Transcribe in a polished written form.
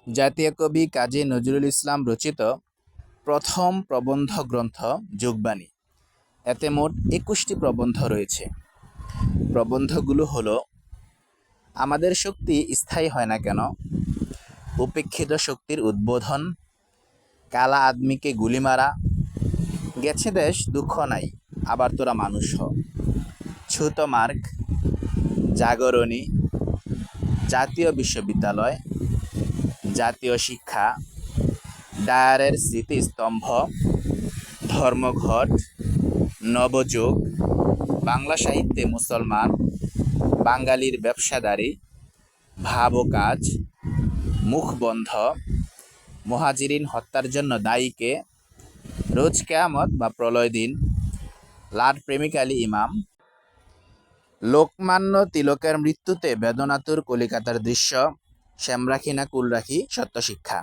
জাতীয় কবি কাজী নজরুল ইসলাম রচিত প্রথম প্রবন্ধ গ্রন্থ যোগবাণী। এতে মোট ২১টি প্রবন্ধ রয়েছে। প্রবন্ধগুলো হলো: আমাদের শক্তি স্থায়ী হয় না কেন, উপেক্ষিত শক্তির উদ্বোধন, কালা আদমিকে গুলি মারা, গেছে দেশ দুঃখ নাই, আবার তোরা মানুষ হ, ছুতো মার্গ, জাগরণী, জাতীয় বিশ্ববিদ্যালয়, জাতীয় শিক্ষা, ডায়ারের স্মৃতিস্তম্ভ, ধর্মঘট, নবযুগ, বাংলা সাহিত্যে মুসলমান, বাঙালির ব্যবসাদারি, ভাব ও কাজ, মুখবন্ধ, মুহাজিরিন হত্যার জন্য দায়ীকে, রোজ কেয়ামত বা প্রলয় দিন, লাট প্রেমিক আলী ইমাম, লোকমান্য তিলকের মৃত্যুতে বেদনাতুর কলিকাতার দৃশ্য, শ্যাম রাখি না কুল রাখি, সত্যশিক্ষা।